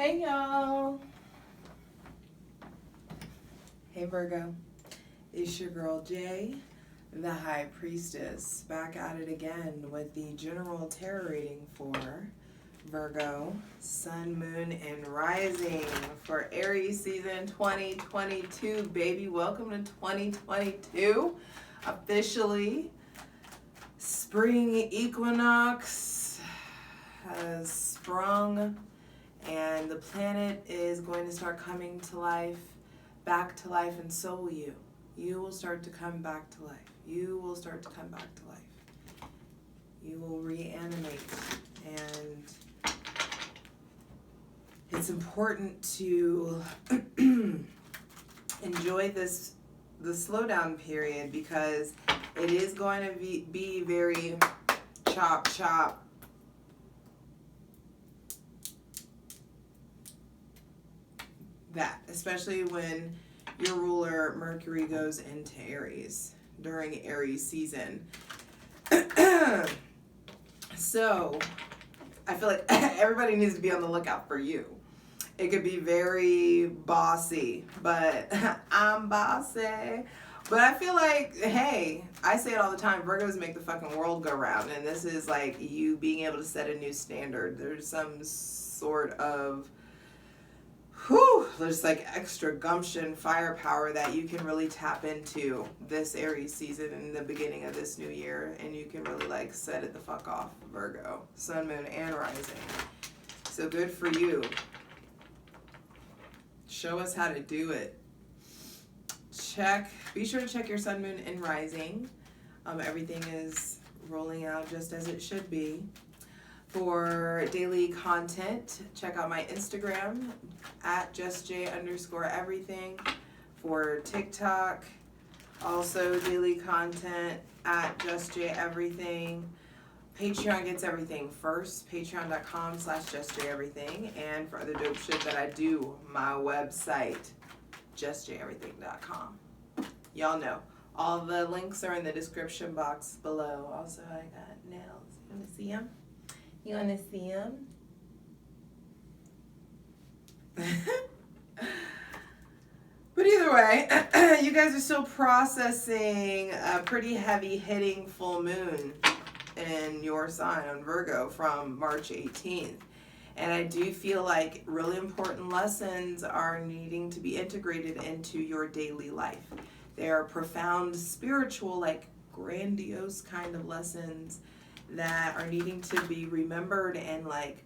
Hey y'all. Hey Virgo. It's your girl Jay, the High Priestess, back at it again with the general tarot reading for Virgo, Sun, Moon, and Rising for Aries season 2022. Baby, welcome to 2022. Officially, spring equinox has sprung and the planet is going to start coming to life, back to life, and so will you. You will start to come back to life. You will start to come back to life. You will reanimate, and it's important to enjoy the slowdown period because it is going to be very chop, that, especially when your ruler Mercury goes into Aries during Aries season. So I feel like everybody needs to be on the lookout for you. It could be very bossy, but I'm bossy. But I feel like, hey, I say it all the time, Virgos make the fucking world go round, and this is like you being able to set a new standard. There's some sort of there's like extra gumption, firepower that you can really tap into this Aries season in the beginning of this new year, and you can really like set it the fuck off, Virgo, Sun, Moon, and Rising. So good for you. Show us how to do it. Be sure to check your Sun, Moon, and Rising. Everything is rolling out just as it should be. For daily content, check out my Instagram at justj_everything. For TikTok, also daily content at justjeverything. Patreon gets everything first, patreon.com/justjeverything. And for other dope shit that I do, my website, justjeverything.com. Y'all know. All the links are in the description box below. Also, I got nails. You want to see them? You want to see them? But either way, you guys are still processing a pretty heavy hitting full moon in your sign on Virgo from March 18th. And I do feel like really important lessons are needing to be integrated into your daily life. They are profound, spiritual, like grandiose kind of lessons that are needing to be remembered and like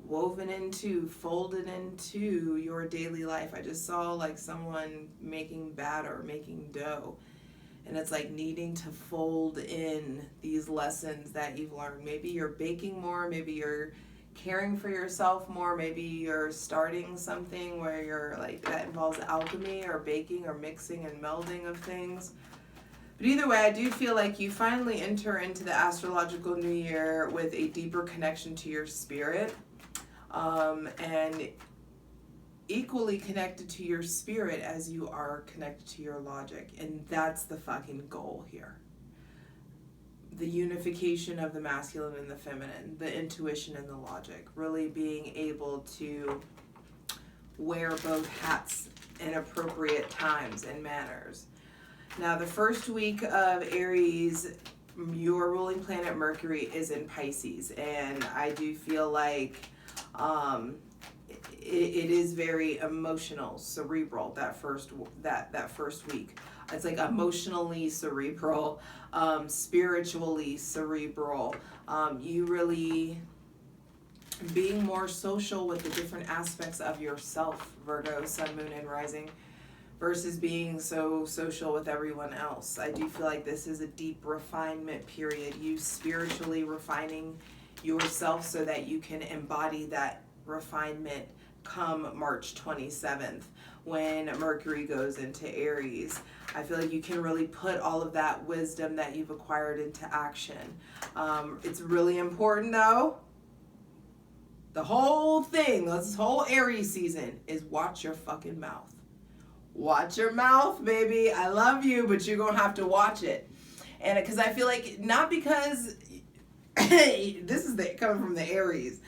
woven into, folded into your daily life. I just saw like someone making batter, making dough, and it's like needing to fold in these lessons that you've learned. Maybe you're baking more, maybe you're caring for yourself more, maybe you're starting something where you're like, that involves alchemy or baking or mixing and melding of things. But either way, I do feel like you finally enter into the astrological new year with a deeper connection to your spirit, and equally connected to your spirit as you are connected to your logic. And that's the fucking goal here. The unification of the masculine and the feminine, the intuition and the logic, really being able to wear both hats in appropriate times and manners. Now, the first week of Aries, your ruling planet Mercury is in Pisces, and I do feel like it is very emotional, cerebral, that first week. It's like emotionally cerebral, spiritually cerebral. You really being more social with the different aspects of yourself, Virgo, Sun, Moon, and Rising, versus being so social with everyone else. I do feel like this is a deep refinement period. You spiritually refining yourself so that you can embody that refinement come March 27th when Mercury goes into Aries. I feel like you can really put all of that wisdom that you've acquired into action. It's really important though. The whole thing, this whole Aries season is watch your fucking mouth. Watch your mouth, baby. I love you, but you're going to have to watch it. And because I feel like, not because, this is coming from the Aries.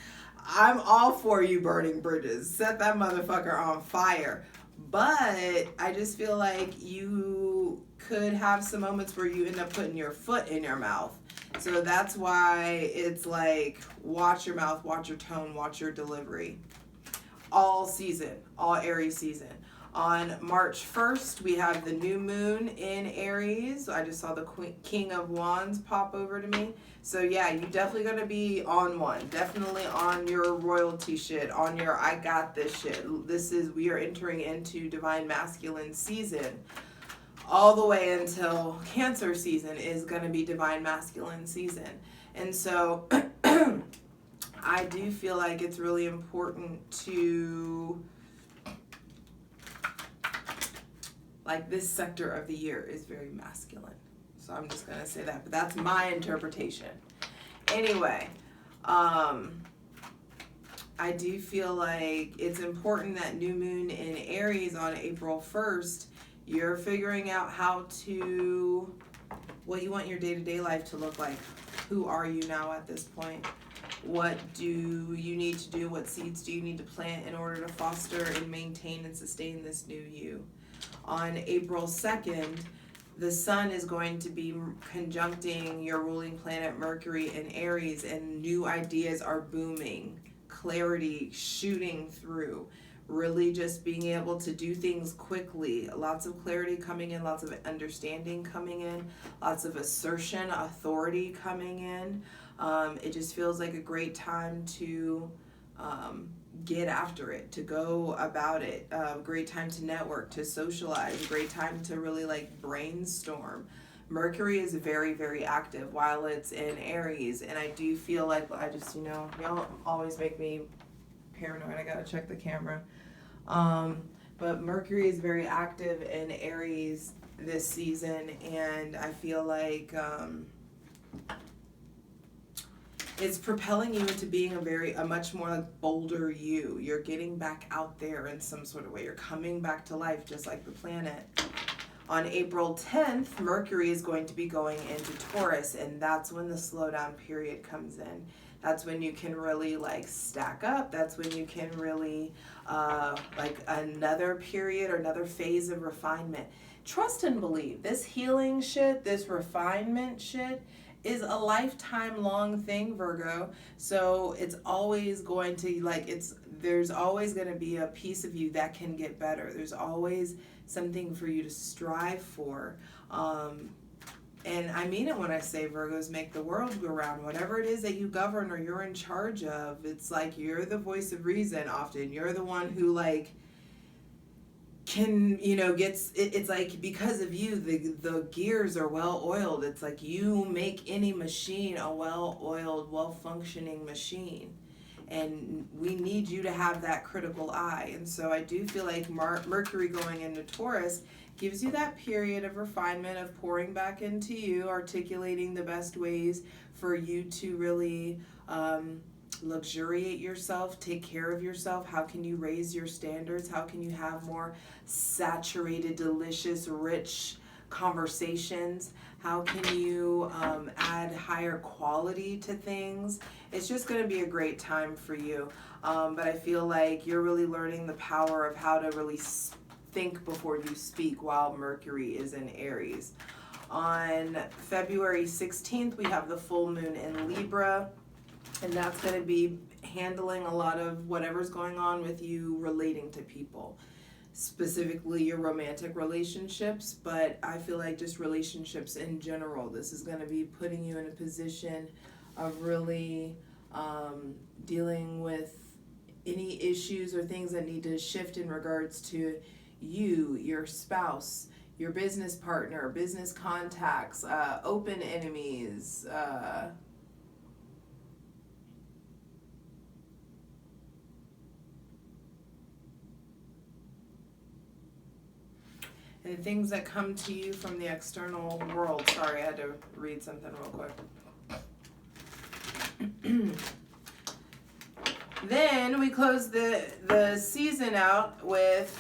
I'm all for you burning bridges. Set that motherfucker on fire. But I just feel like you could have some moments where you end up putting your foot in your mouth. So that's why it's like, watch your mouth, watch your tone, watch your delivery. All season, all Aries season. On March 1st, we have the new moon in Aries. I just saw the King of Wands pop over to me. So yeah, you definitely going to be on one. Definitely on your royalty shit, on your I got this shit. We are entering into divine masculine season. All the way until Cancer season is going to be divine masculine season. And so I do feel like it's really important to, like, this sector of the year is very masculine. So I'm just going to say that, but that's my interpretation. Anyway, I do feel like it's important that new moon in Aries on April 1st, you're figuring out what you want your day-to-day life to look like. Who are you now at this point? What do you need to do? What seeds do you need to plant in order to foster and maintain and sustain this new you? On April 2nd, the sun is going to be conjuncting your ruling planet Mercury in Aries, and new ideas are booming. Clarity shooting through. Really just being able to do things quickly. Lots of clarity coming in, lots of understanding coming in, lots of assertion, authority coming in. It just feels like a great time to get after it, to go about it. Great time to network, to socialize. Great time to really like brainstorm. Mercury is very, very active while it's in Aries, and I do feel like y'all always make me paranoid. I gotta check the camera. But Mercury is very active in Aries this season, and I feel like it's propelling you into being a much more like bolder you. You're getting back out there in some sort of way. You're coming back to life just like the planet. On April 10th, Mercury is going to be going into Taurus, and that's when the slowdown period comes in. That's when you can really like stack up. That's when you can really like another period or another phase of refinement. Trust and believe. This healing shit, this refinement shit is a lifetime long thing, Virgo. So it's always going to there's always going to be a piece of you that can get better. There's always something for you to strive for. And I mean it when I say Virgos make the world go round. Whatever it is that you govern or you're in charge of, it's like you're the voice of reason often. You're the one who like can, it's like because of you, the gears are well oiled. It's like you make any machine a well oiled, well functioning machine. And we need you to have that critical eye. And so I do feel like Mercury going into Taurus gives you that period of refinement, of pouring back into you, articulating the best ways for you to really luxuriate yourself, take care of yourself. How can you raise your standards? How can you have more saturated, delicious, rich conversations? How can you add higher quality to things? It's just going to be a great time for you. But I feel like you're really learning the power of how to really think before you speak while Mercury is in Aries. On February 16th, we have the full moon in Libra, and that's going to be handling a lot of whatever's going on with you relating to people. Specifically your romantic relationships, but I feel like just relationships in general. This is going to be putting you in a position of really dealing with any issues or things that need to shift in regards to you, your spouse, your business partner, business contacts, open enemies, and things that come to you from the external world. Sorry, I had to read something real quick. Then we close the season out with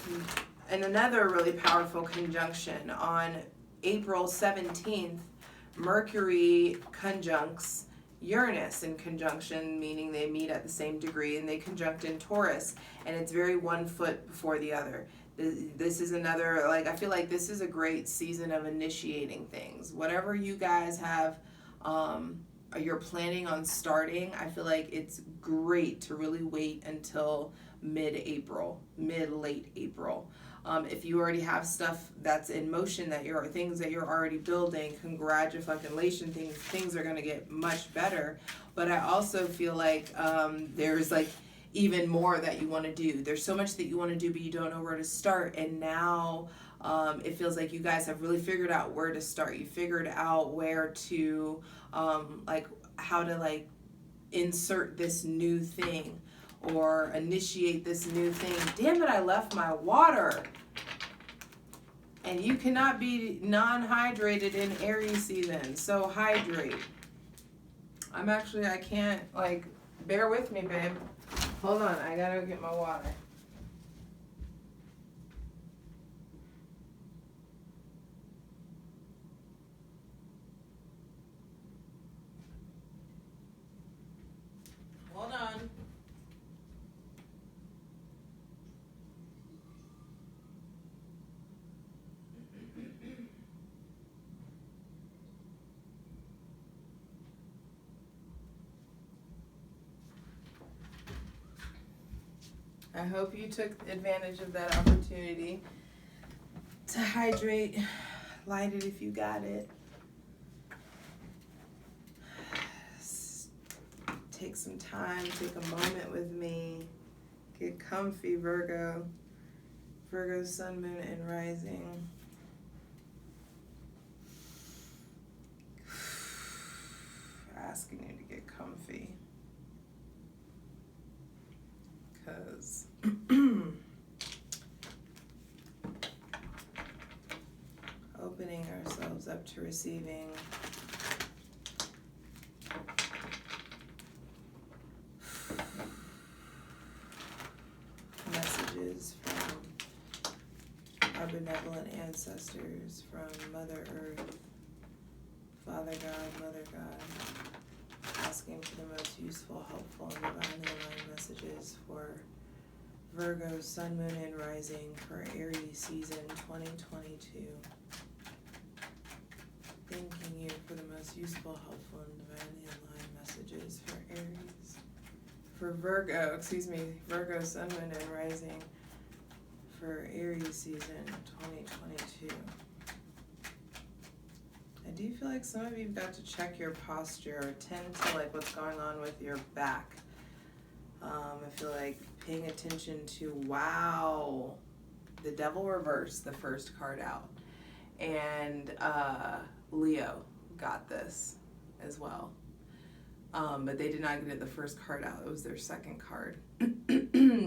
another really powerful conjunction. On April 17th, Mercury conjuncts Uranus in conjunction, meaning they meet at the same degree, and they conjunct in Taurus, and it's very one foot before the other. This is another, like, I feel like this is a great season of initiating things. Whatever you guys have, you're planning on starting, I feel like it's great to really wait until mid-April, late April. If you already have stuff that's in motion, things that you're already building, congratulations, things are going to get much better. But I also feel like there's like even more that you want to do. There's so much that you want to do, but you don't know where to start. And now it feels like you guys have really figured out where to start. You figured out where to like how to like insert this new thing or initiate this new thing. Damn it, I left my water. And you cannot be non-hydrated in Aries season, so hydrate. I can't, like, bear with me, babe. Hold on, I gotta go get my water. Hold on. I hope you took advantage of that opportunity to hydrate. Light it if you got it. Take some time, take a moment with me. Get comfy, Virgo. Virgo, sun, moon, and rising. Asking you to get comfy. Because opening ourselves up to receiving messages from our benevolent ancestors, from Mother Earth, Father God, Mother God, asking for the most useful, helpful, and divinely aligned messages for Virgo, Sun, Moon, and Rising for Aries season 2022. Thanking you for the most useful, helpful, and divinely aligned messages for Aries. For Virgo, Sun, Moon, and Rising for Aries season 2022. I do feel like some of you've got to check your posture or tend to like what's going on with your back. I feel like paying attention to, wow, the Devil reversed the first card out. And Leo got this as well. But they did not get it the first card out. It was their second card.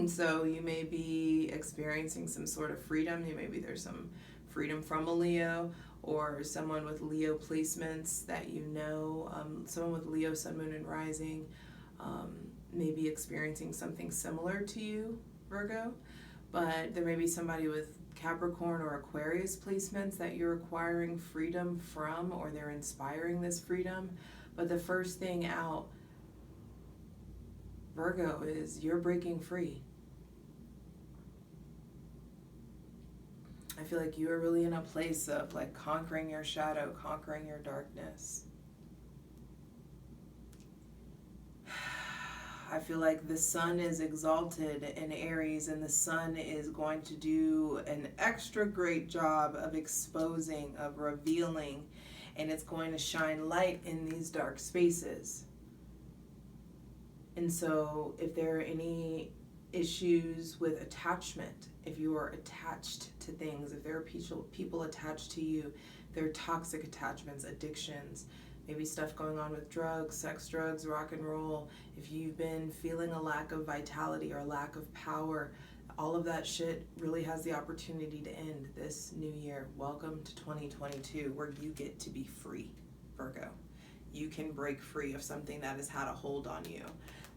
So you may be experiencing some sort of freedom. Maybe there's some freedom from a Leo or someone with Leo placements that you know. Someone with Leo, Sun, Moon, and Rising may be experiencing something similar to you, Virgo. But there may be somebody with Capricorn or Aquarius placements that you're acquiring freedom from, or they're inspiring this freedom. But the first thing out, Virgo, is you're breaking free. I feel like you are really in a place of like conquering your shadow, conquering your darkness. I feel like the sun is exalted in Aries, and the sun is going to do an extra great job of exposing, of revealing, and it's going to shine light in these dark spaces. And so if there are any issues with attachment, if you are attached to things, if there are people attached to you, there are toxic attachments, addictions, maybe stuff going on with drugs, sex, drugs, rock and roll, if you've been feeling a lack of vitality or a lack of power, all of that shit really has the opportunity to end this new year. Welcome to 2022, where you get to be free, Virgo. You can break free of something that has had a hold on you.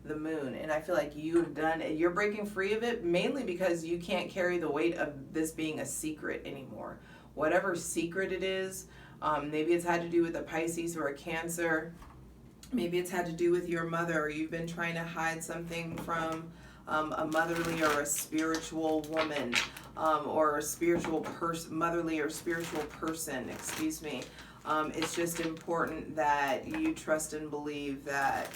The moon, and I feel like you're breaking free of it mainly because you can't carry the weight of this being a secret anymore. Whatever secret it is, maybe it's had to do with a Pisces or a Cancer. Maybe it's had to do with your mother, or you've been trying to hide something from a motherly or a spiritual woman, or a spiritual person, motherly or spiritual person, excuse me. It's just important that you trust and believe that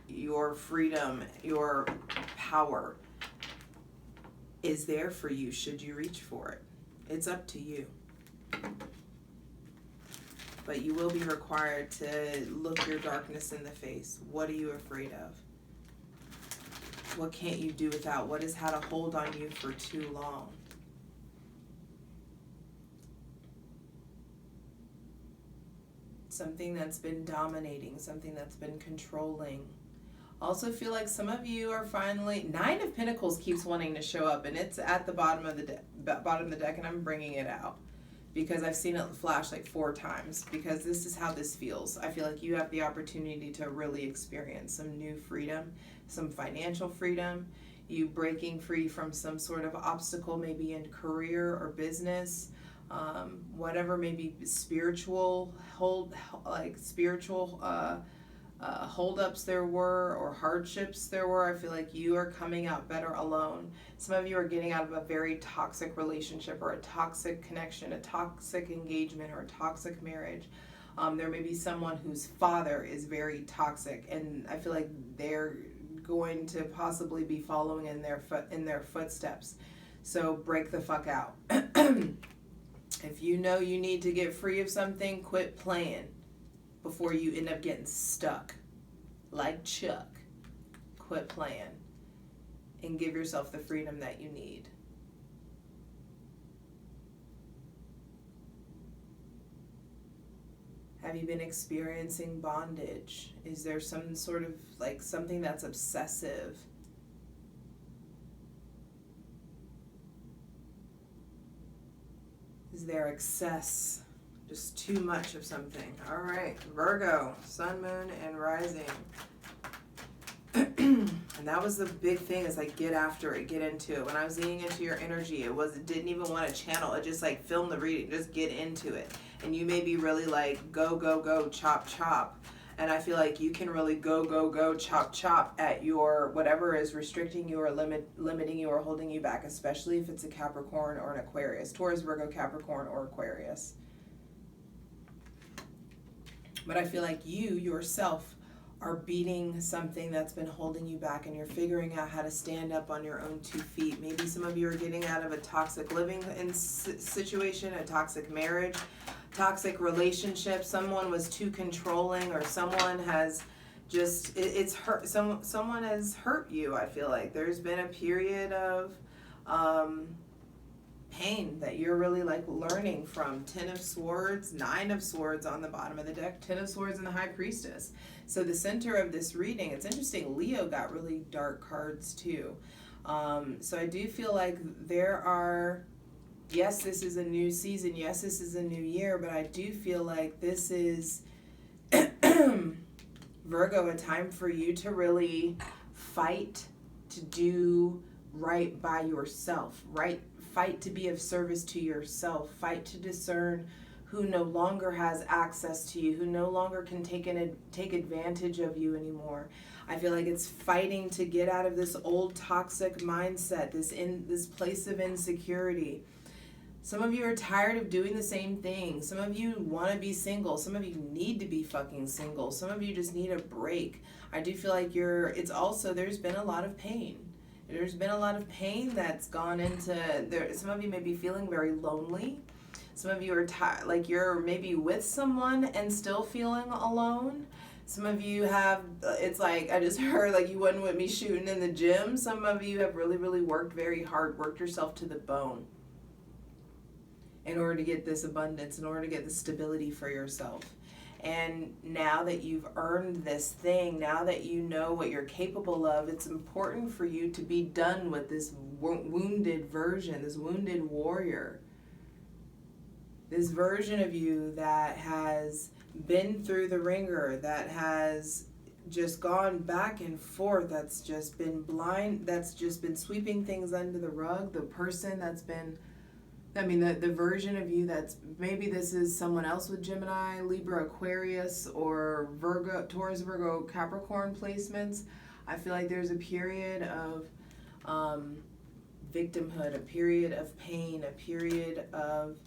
your freedom, your power is there for you should you reach for it. It's up to you. But you will be required to look your darkness in the face. What are you afraid of? What can't you do without? What has had a hold on you for too long? Something that's been dominating, something that's been controlling. Also feel like some of you are finally, Nine of Pentacles keeps wanting to show up, and it's at the bottom of the bottom of the deck, and I'm bringing it out because I've seen it flash like 4 times, because this is how this feels. I feel like you have the opportunity to really experience some new freedom, some financial freedom, you breaking free from some sort of obstacle, maybe in career or business, whatever, maybe spiritual holdups there were, or hardships there were. I feel like you are coming out better alone. Some of you are getting out of a very toxic relationship, or a toxic connection, a toxic engagement, or a toxic marriage. There may be someone whose father is very toxic, and I feel like they're going to possibly be following in their footsteps. So break the fuck out. If you know you need to get free of something, quit playing before you end up getting stuck. Like Chuck. Quit playing and give yourself the freedom that you need. Have you been experiencing bondage? Is there some sort of like something that's obsessive? Is there excess? Just too much of something. All right, Virgo, sun, moon, and rising. And that was the big thing, is like get after it, get into it. When I was getting into your energy, it didn't even want to channel it, just like film the reading, just get into it. And you may be really like go, go, go, chop, chop. And I feel like you can really go, go, go, chop, chop at your whatever is restricting you or limiting you or holding you back, especially if it's a Capricorn or an Aquarius. Taurus, Virgo, Capricorn, or Aquarius. But I feel like you yourself are beating something that's been holding you back, and you're figuring out how to stand up on your own 2 feet. Maybe some of you are getting out of a toxic living situation, a toxic marriage, toxic relationship. Someone was too controlling, or someone has just, it's hurt. Someone has hurt you. I feel like there's been a period of pain that you're really like learning from. 10 of Swords, 9 of Swords on the bottom of the deck, 10 of Swords and the High Priestess. So the center of this reading, it's interesting, Leo got really dark cards too. So I do feel like there are, yes, this is a new season, yes, this is a new year, but I do feel like this is, Virgo, a time for you to really fight to do right by yourself, right? Fight to be of service to yourself. Fight to discern who no longer has access to you, who no longer can take advantage of you anymore. I feel like it's fighting to get out of this old toxic mindset, this place of insecurity. Some of you are tired of doing the same thing. Some of you want to be single. Some of you need to be fucking single. Some of you just need a break. I do feel like there's been a lot of pain. There's been a lot of pain that's gone into there. Some of you may be feeling very lonely. Some of you are like you're maybe with someone and still feeling alone. Some of you have, it's like, I just heard like you wasn't with me shooting in the gym. Some of you have really, really worked very hard, worked yourself to the bone in order to get this abundance, in order to get the stability for yourself. And now that you've earned this thing, now that you know what you're capable of, it's important for you to be done with this wounded version, this wounded warrior. This version of you that has been through the ringer, that has just gone back and forth, that's just been blind, that's just been sweeping things under the rug, the person that's been I mean, the version of you that's, maybe this is someone else with Gemini, Libra, Aquarius, or Virgo, Taurus, Virgo, Capricorn placements. I feel like there's a period of victimhood, a period of pain, a period of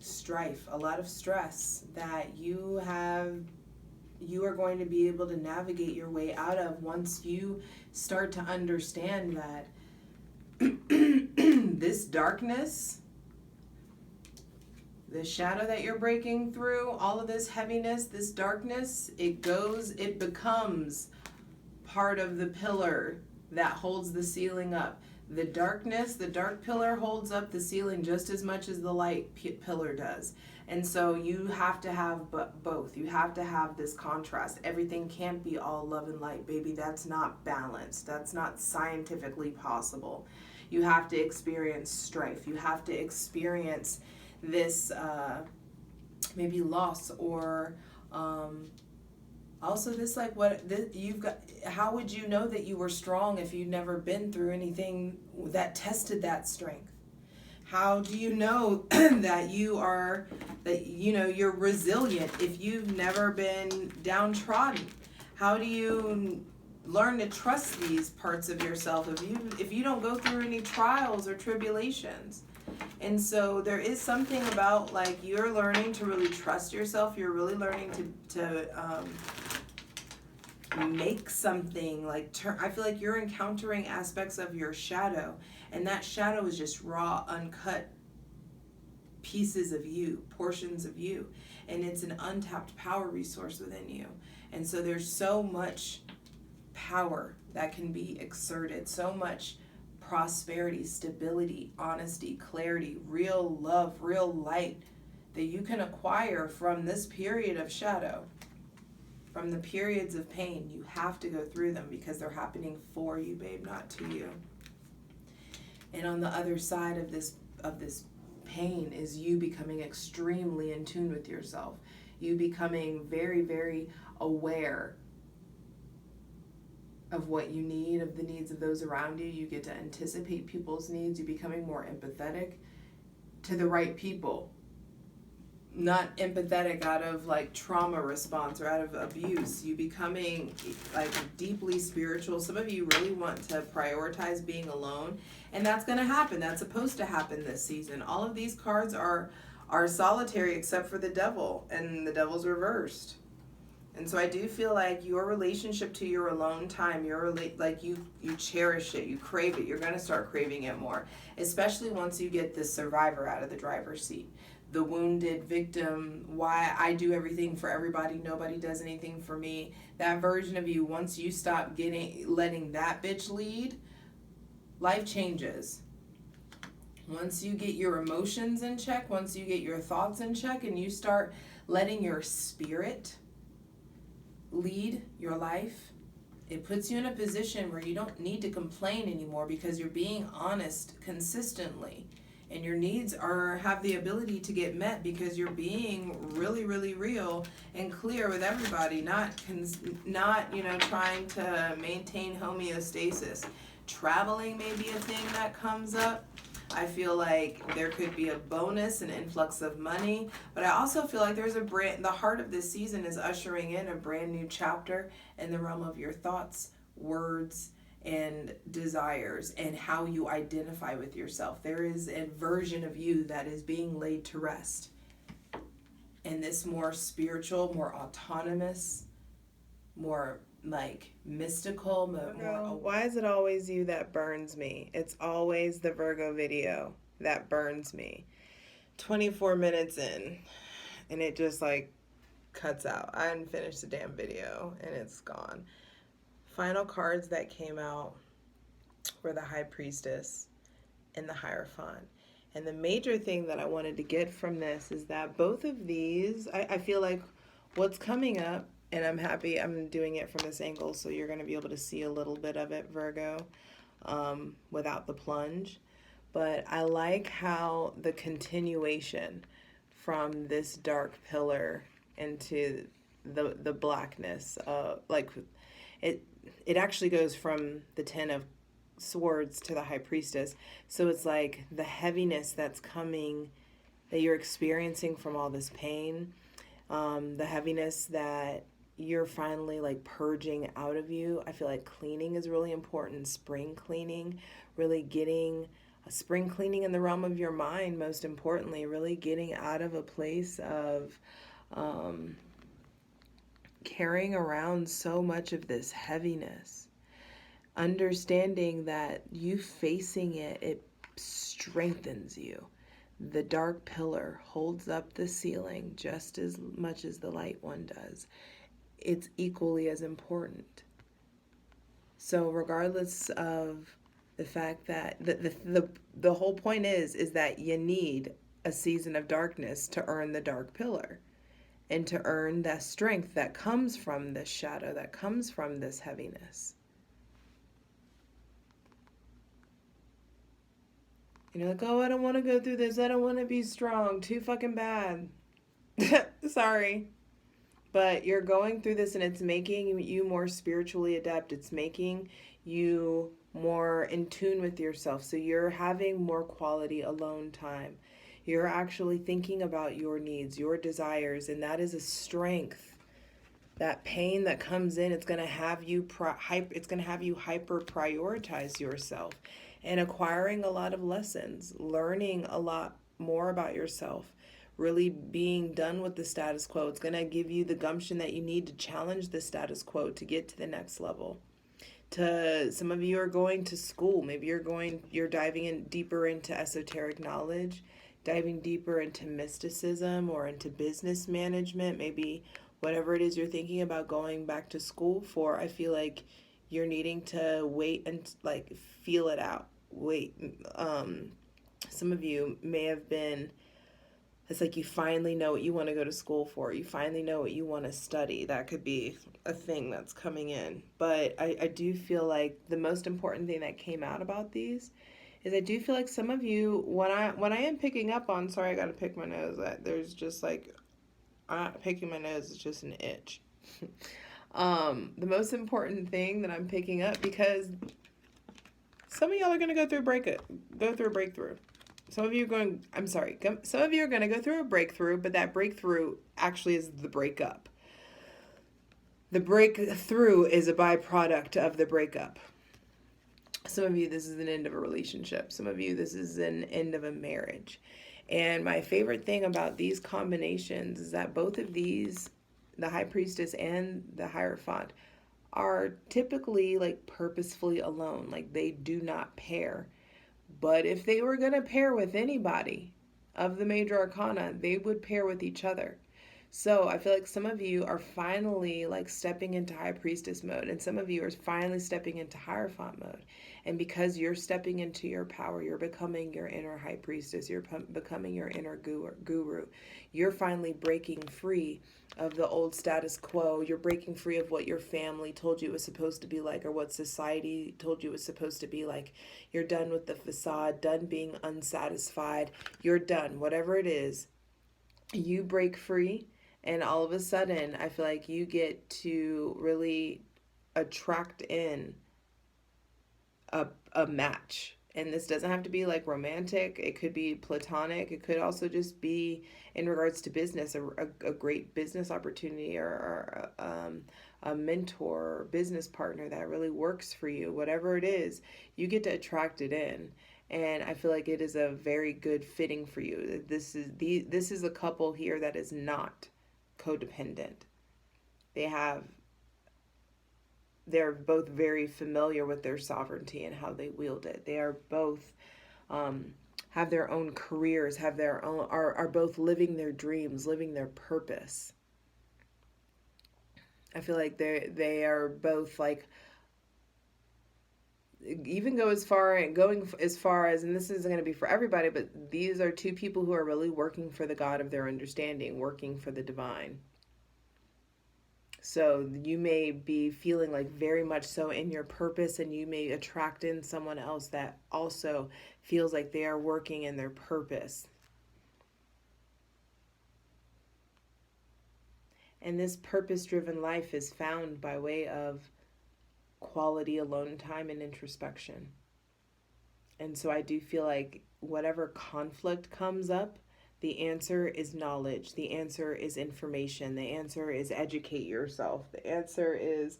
strife, a lot of stress that you are going to be able to navigate your way out of once you start to understand that this darkness, the shadow that you're breaking through, all of this heaviness, this darkness, it becomes part of the pillar that holds the ceiling up. The darkness, the dark pillar holds up the ceiling just as much as the light pillar does. And so you have to have both. You have to have this contrast. Everything can't be all love and light, baby. That's not balanced. That's not scientifically possible. You have to experience strife. You have to experience this maybe loss, or also this, like, you've got. How would you know that you were strong if you'd never been through anything that tested that strength? How do you know that you're resilient if you've never been downtrodden? How do you learn to trust these parts of yourself if you don't go through any trials or tribulations? And so there is something about, like, you're learning to really trust yourself. You're really learning to make something, like, I feel like you're encountering aspects of your shadow, and that shadow is just raw, uncut pieces of you, portions of you, and it's an untapped power resource within you. And so there's so much power that can be exerted, so much prosperity, stability, honesty, clarity, real love, real light that you can acquire from this period of shadow, from the periods of pain. You have to go through them because they're happening for you, babe, not to you. And on the other side of this pain is you becoming extremely in tune with yourself. You becoming very, very aware of what you need, of the needs of those around you. You get to anticipate people's needs. You're becoming more empathetic to the right people. Not empathetic out of, like, trauma response or out of abuse. You becoming, like, deeply spiritual. Some of you really want to prioritize being alone, and that's going to happen. That's supposed to happen this season. All of these cards are solitary except for the devil, and the devil's reversed. And so I do feel like your relationship to your alone time, you cherish it, you crave it. You're going to start craving it more, especially once you get the survivor out of the driver's seat. The wounded victim, why I do everything for everybody, nobody does anything for me. That version of you, once you stop letting that bitch lead, life changes. Once you get your emotions in check, once you get your thoughts in check, and you start letting your spirit lead your life, it puts you in a position where you don't need to complain anymore because you're being honest consistently, and your needs have the ability to get met because you're being really, really real and clear with everybody, not trying to maintain homeostasis. Traveling may be a thing that comes up. I feel like there could be a bonus, an influx of money, but I also feel like the heart of this season is ushering in a brand new chapter in the realm of your thoughts, words, and desires, and how you identify with yourself. There is a version of you that is being laid to rest. And this more spiritual, more autonomous, more like mystical, more. Why is it always you that burns me? It's always the Virgo video that burns me. 24 minutes in, and it just, like, cuts out. I hadn't finished the damn video, and it's gone. Final cards that came out were the High Priestess and the Hierophant. And the major thing that I wanted to get from this is that both of these, I feel like what's coming up, and I'm happy I'm doing it from this angle so you're going to be able to see a little bit of it, Virgo, without the plunge. But I like how the continuation from this dark pillar into the blackness, like it actually goes from the Ten of swords to the high priestess. So it's like the heaviness that's coming, that you're experiencing from all this pain, the heaviness that you're finally like purging out of you. I feel like cleaning is really important. Spring cleaning, really getting a spring cleaning in the realm of your mind, most importantly, really getting out of a place of carrying around so much of this heaviness. Understanding that you facing it, it strengthens you. The dark pillar holds up the ceiling just as much as the light one does. It's equally as important. So regardless of the fact that the whole point is that you need a season of darkness to earn the dark pillar and to earn that strength that comes from this shadow, that comes from this heaviness. And you're like, oh, I don't want to go through this. I don't want to be strong. Too fucking bad. Sorry. But you're going through this and it's making you more spiritually adept. It's making you more in tune with yourself. So you're having more quality alone time. You're actually thinking about your needs, your desires, and that is a strength. That pain that comes in, it's going to have you hyper prioritize yourself and acquiring a lot of lessons, learning a lot more about yourself, really being done with the status quo. It's going to give you the gumption that you need to challenge the status quo to get to the next level. To some of you are going to school, maybe you're diving in deeper into esoteric knowledge, diving deeper into mysticism or into business management, maybe whatever it is you're thinking about going back to school for. I feel like you're needing to wait and like feel it out. Wait. Some of you may have been, it's like you finally know what you want to go to school for. You finally know what you want to study. That could be a thing that's coming in. But I do feel like the most important thing that came out about these is I do feel like some of you, when I am picking up on, sorry, I got to pick my nose. There's just like, picking my nose is just an itch. The most important thing that I'm picking up, because some of y'all are going to go through a breakthrough. Some of you are going to go through a breakthrough, but that breakthrough actually is the breakup. The breakthrough is a byproduct of the breakup. Some of you, this is an end of a relationship. Some of you, this is an end of a marriage. And my favorite thing about these combinations is that both of these, the High Priestess and the Hierophant, are typically like purposefully alone. Like they do not pair. But if they were going to pair with anybody of the major arcana, they would pair with each other. So I feel like some of you are finally like stepping into High Priestess mode, and some of you are finally stepping into Hierophant mode. And because you're stepping into your power, you're becoming your inner High Priestess, you're becoming your inner guru. You're finally breaking free of the old status quo. You're breaking free of what your family told you it was supposed to be like, or what society told you it was supposed to be like. You're done with the facade, done being unsatisfied. You're done. Whatever it is, you break free. And all of a sudden, I feel like you get to really attract in a match. And this doesn't have to be like romantic. It could be platonic. It could also just be in regards to business, a great business opportunity, or a mentor or business partner that really works for you. Whatever it is, you get to attract it in. And I feel like it is a very good fitting for you. This is a couple here that is not codependent. They're both very familiar with their sovereignty and how they wield it. They are both have their own careers, are both living their dreams, living their purpose. I feel like they are both like, even going as far as, and this isn't going to be for everybody, but these are two people who are really working for the God of their understanding, working for the divine. So you may be feeling like very much so in your purpose, and you may attract in someone else that also feels like they are working in their purpose. And this purpose-driven life is found by way of quality alone time and introspection. And so I do feel like whatever conflict comes up, the answer is knowledge. The answer is information. The answer is educate yourself. The answer is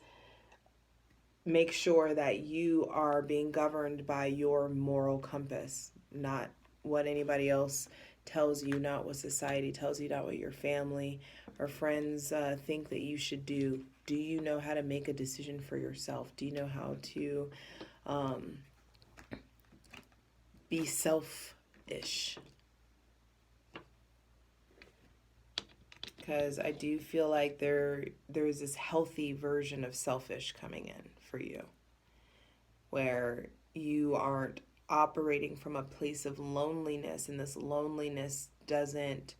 make sure that you are being governed by your moral compass, not what anybody else tells you, not what society tells you, not what your family or friends think that you should do. Do you know how to make a decision for yourself? Do you know how to be selfish? Because I do feel like there's this healthy version of selfish coming in for you, where you aren't operating from a place of loneliness, and this loneliness doesn't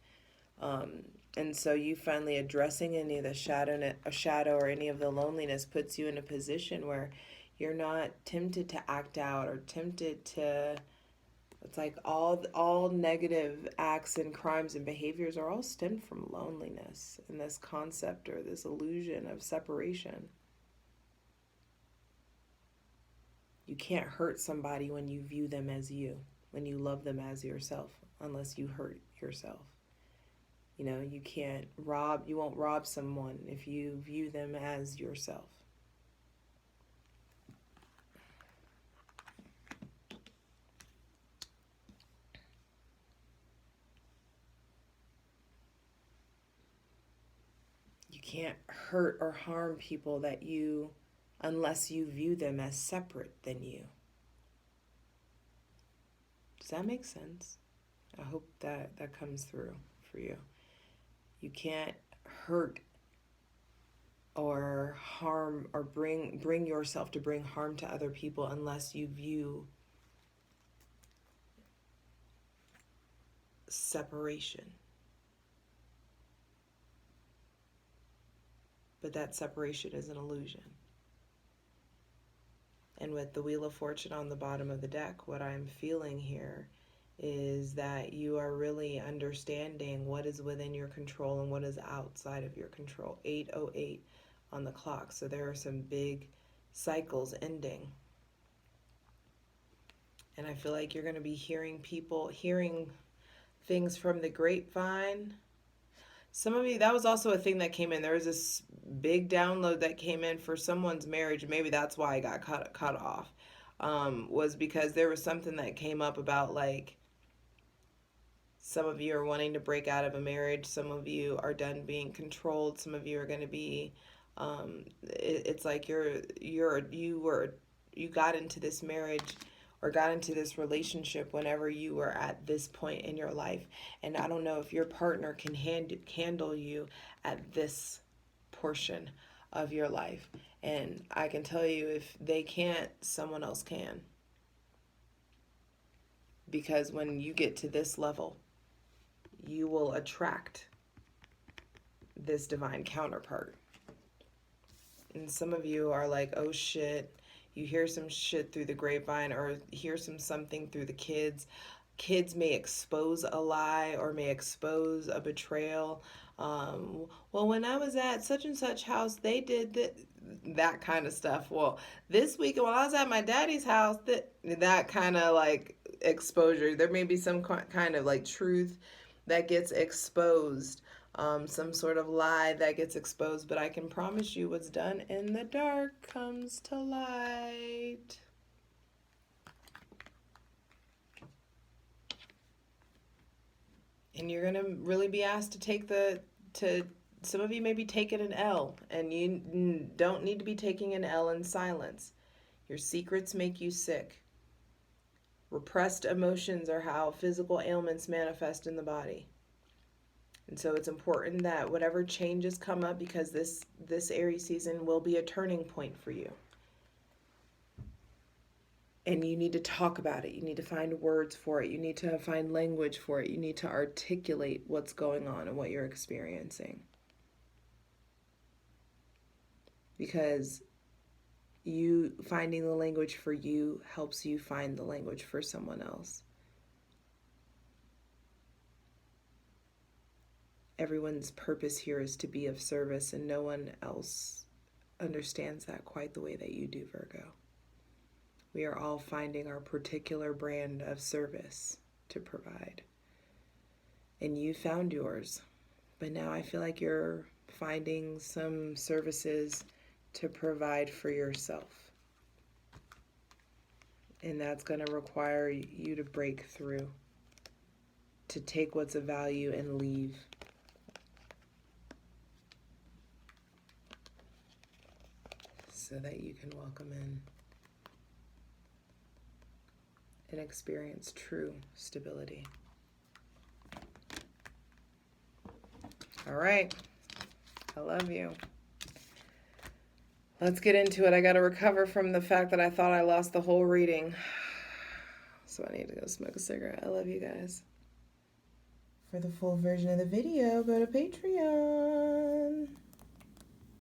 and so you finally addressing any of the shadow or any of the loneliness puts you in a position where you're not tempted to act out or tempted to. It's like all negative acts and crimes and behaviors are all stemmed from loneliness and this concept or this illusion of separation. You can't hurt somebody when you view them as you, when you love them as yourself, unless you hurt yourself. You know, you won't rob someone if you view them as yourself. You can't hurt or harm people unless you view them as separate than you. Does that make sense? I hope that comes through for you. You can't hurt or harm or bring yourself to bring harm to other people unless you view separation. But that separation is an illusion. And with the Wheel of Fortune on the bottom of the deck, what I'm feeling here is that you are really understanding what is within your control and what is outside of your control. 8:08 on the clock. So there are some big cycles ending. And I feel like you're going to be hearing things from the grapevine. Some of you, that was also a thing that came in. There was this big download that came in for someone's marriage. Maybe that's why I got cut off. Was because there was something that came up about like some of you are wanting to break out of a marriage. Some of you are done being controlled. Some of you are going to be. It's like you got into this marriage or got into this relationship whenever you were at this point in your life. And I don't know if your partner can handle you at this portion of your life. And I can tell you, if they can't, someone else can. Because when you get to this level, you will attract this divine counterpart. And some of you are like, oh shit, you hear some shit through the grapevine or hear something through the kids. Kids may expose a lie or may expose a betrayal. Well, when I was at such and such house, they did that kind of stuff. Well, this week when I was at my daddy's house, that kind of like exposure. There may be some kind of like truth that gets exposed. Some sort of lie that gets exposed, but I can promise you what's done in the dark comes to light. And you're going to really be asked to some of you may be taking an L, and you don't need to be taking an L in silence. Your secrets make you sick. Repressed emotions are how physical ailments manifest in the body. And so it's important that whatever changes come up, because this Aries season will be a turning point for you. And you need to talk about it. You need to find words for it. You need to find language for it. You need to articulate what's going on and what you're experiencing. Because you finding the language for you helps you find the language for someone else. Everyone's purpose here is to be of service, and no one else understands that quite the way that you do, Virgo. We are all finding our particular brand of service to provide. And you found yours. But now I feel like you're finding some services to provide for yourself. And that's going to require you to break through, to take what's of value and leave. So that you can welcome in and experience true stability. All right. I love you. Let's get into it. I got to recover from the fact that I thought I lost the whole reading. So I need to go smoke a cigarette. I love you guys. For the full version of the video, go to Patreon.